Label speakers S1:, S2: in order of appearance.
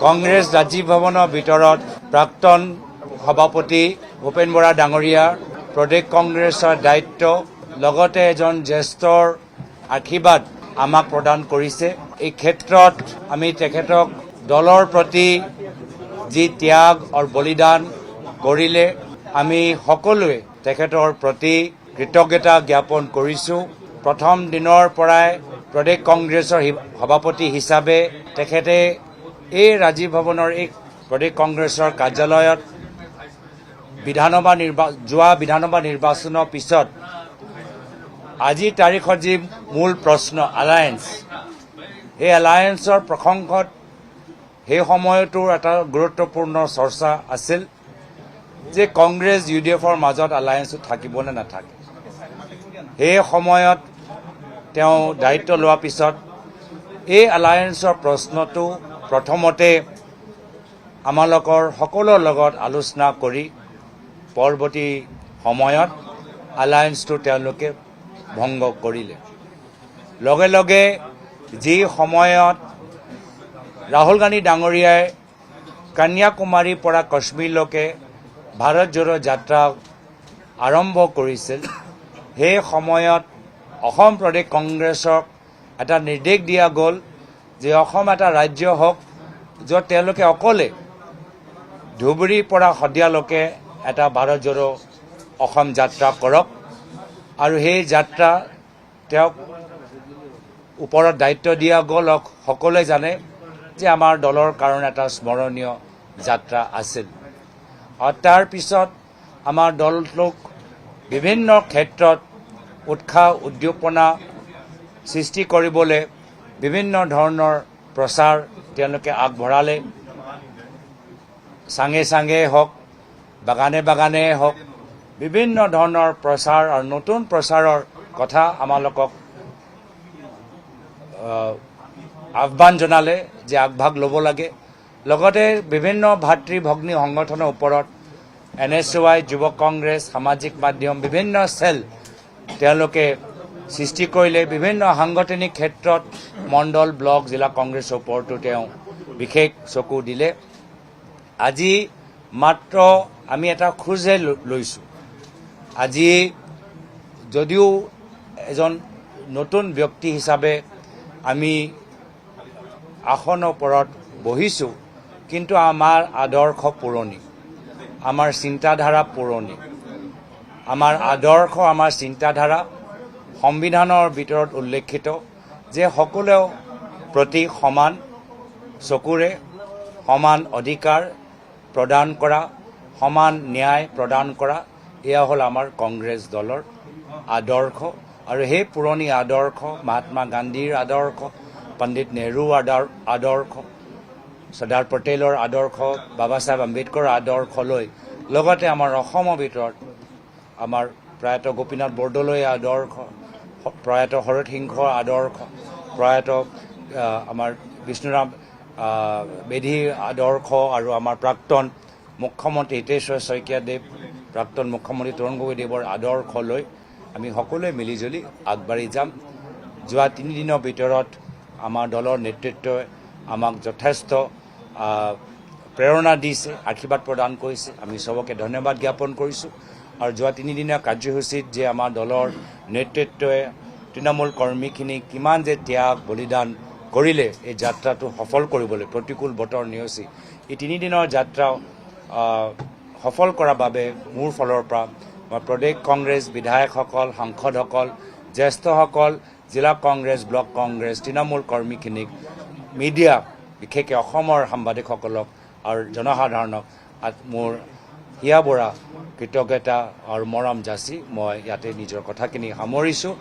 S1: কংগ্ৰেছ ৰাজীৱ ভৱনৰ ভিতৰত প্ৰাক্তন সভাপতি ভূপেন বৰা ডাঙৰীয়া প্ৰদেশ কংগ্ৰেছৰ দায়িত্ব লগতে এজন জ্যেষ্ঠৰ আশীৰ্বাদ আমাক প্ৰদান কৰিছে। এই ক্ষেত্ৰত আমি তেখেতক দলৰ প্ৰতি যি ত্যাগ আৰু বলিদান কৰিলে আমি সকলোৱে তেখেতৰ প্ৰতি কৃতজ্ঞতা জ্ঞাপন কৰিছোঁ। প্ৰথম দিনৰ পৰাই প্ৰদেশ কংগ্ৰেছৰ সভাপতি হিচাপে তেখেতে এই ৰাজীৱ ভৱনৰ এই প্ৰদেশ কংগ্ৰেছৰ কাৰ্যালয়ত যোৱা বিধানসভা নিৰ্বাচনৰ পিছত আজিৰ তাৰিখত যি মূল প্ৰশ্ন এলায়েন্স, এই এলায়েন্সৰ প্ৰসংগত সেই সময়তো এটা গুৰুত্বপূৰ্ণ চৰ্চা আছিল যে কংগ্ৰেছ UDFৰ মাজত এলায়েন্সটো থাকিব নে নাথাকে। সেই সময়ত তেওঁ দায়িত্ব লোৱাৰ পিছত এই এলায়েন্সৰ প্ৰশ্নটো প্ৰথমতে আমালোকৰ সকলোৰ লগত আলোচনা কৰি পৰৱৰ্তী সময়ত এলায়েন্সটো তেওঁলোকে ভংগ কৰিলে। লগে লগে যি সময়ত ৰাহুল গান্ধী ডাঙৰীয়াই কন্যাকুমাৰীৰ পৰা কাশ্মীৰলৈকে ভাৰত জোড়ো যাত্ৰা আৰম্ভ কৰিছিল, সেই সময়ত অসম প্ৰদেশ কংগ্ৰেছক এটা নিৰ্দেশ দিয়া গ'ল যে অসম এটা ৰাজ্য হওক য'ত তেওঁলোকে অকলে ধুবুৰীৰ পৰা শদিয়ালৈকে এটা ভাৰত জোড়ো অসম যাত্ৰা কৰক আৰু সেই যাত্ৰা তেওঁক ওপৰত দায়িত্ব দিয়া গ'ল। সকলোৱে জানে যে আমাৰ দলৰ কাৰণে এটা স্মৰণীয় যাত্ৰা আছিল। আৰু তাৰ পিছত আমাৰ দলটোক বিভিন্ন ক্ষেত্ৰত উৎসাহ উদ্দীপনা সৃষ্টি কৰিবলৈ বিভিন্ন ধৰণৰ প্ৰচাৰ তেওঁলোকে আগবঢ়ালে। চাঙে চাঙে হওক, বাগানে বাগানে হওক, বিভিন্ন ধৰণৰ প্ৰচাৰ আৰু নতুন প্ৰচাৰৰ কথা আমালোকক আহ্বান জনালে যে আগভাগ ল'ব লাগে। লগতে বিভিন্ন ভাতৃ ভগ্নী সংগঠনৰ ওপৰত NSY, যুৱ কংগ্ৰেছ, সামাজিক মাধ্যম, বিভিন্ন চেল তেওঁলোকে সৃষ্টি কৰিলে। বিভিন্ন সাংগঠনিক ক্ষেত্ৰত মণ্ডল, ব্লক, জিলা কংগ্ৰেছৰ ওপৰতো তেওঁ বিশেষ চকু দিলে। আজি মাত্ৰ আমি এটা খোজহে লৈছোঁ। আজি যদিও এজন নতুন ব্যক্তি হিচাপে আমি আসনৰ ওপৰত বহিছোঁ, কিন্তু আমাৰ আদৰ্শ পুৰণি, আমাৰ চিন্তাধাৰা পুৰণি। আমাৰ আদৰ্শ, আমাৰ চিন্তাধাৰা সংবিধানৰ ভিতৰত উল্লেখিত যে সকলোৰে প্ৰতি সমান চকুৰে সমান অধিকাৰ প্ৰদান কৰা, সমান ন্যায় প্ৰদান কৰা, এয়া হ'ল আমাৰ কংগ্ৰেছ দলৰ আদৰ্শ। আৰু সেই পুৰণি আদৰ্শ, মহাত্মা গান্ধীৰ আদৰ্শ, পণ্ডিত নেহৰুৰ আদৰ্শ, চৰ্দাৰ পেটেলৰ আদৰ্শ, বাবা চাহেব আম্বেদকাৰৰ আদৰ্শ লৈ লগতে আমাৰ অসমৰ ভিতৰত আমাৰ প্ৰয়াত গোপীনাথ বৰদলৈৰ আদৰ্শ, প্ৰয়াত শৰৎ সিংহৰ আদৰ্শ, প্ৰয়াত আমাৰ বিষ্ণুৰাম মেধিৰ আদৰ্শ আৰু আমাৰ প্ৰাক্তন মুখ্যমন্ত্ৰী হিতেশ্বৰ শইকীয়াদেৱ, প্ৰাক্তন মুখ্যমন্ত্ৰী তৰুণ গগৈদেৱৰ আদৰ্শ লৈ আমি সকলোৱে মিলিজুলি আগবাঢ়ি যাম। যোৱা 3 দিনৰ ভিতৰত আমাৰ দলৰ নেতৃত্বই আমাক যথেষ্ট প্ৰেৰণা দিছে, আশীৰ্বাদ প্ৰদান কৰিছে। আমি চবকে ধন্যবাদ জ্ঞাপন কৰিছোঁ। আৰু যোৱা 3 দিনীয়া কাৰ্যসূচীত যে আমাৰ দলৰ নেতৃত্বই তৃণমূল কৰ্মীখিনিক কিমান যে ত্যাগ বলিদান কৰিলে এই যাত্ৰাটো সফল কৰিবলৈ, প্ৰতিকূল বতৰ নেওচি এই 3 দিনৰ যাত্ৰা সফল কৰাৰ বাবে মোৰ ফালৰ পৰা মই প্ৰদেশ কংগ্ৰেছ বিধায়কসকল, সাংসদসকল, জ্যেষ্ঠসকল, জিলা কংগ্ৰেছ, ব্লক কংগ্ৰেছ, তৃণমূল কৰ্মীখিনিক, মিডিয়া, বিশেষকৈ অসমৰ সাংবাদিকসকলক আৰু জনসাধাৰণক মোৰ হিয়া বৰা কৃতজ্ঞতা আৰু মৰম যাচি মই ইয়াতে নিজৰ কথাখিনি সামৰিছোঁ।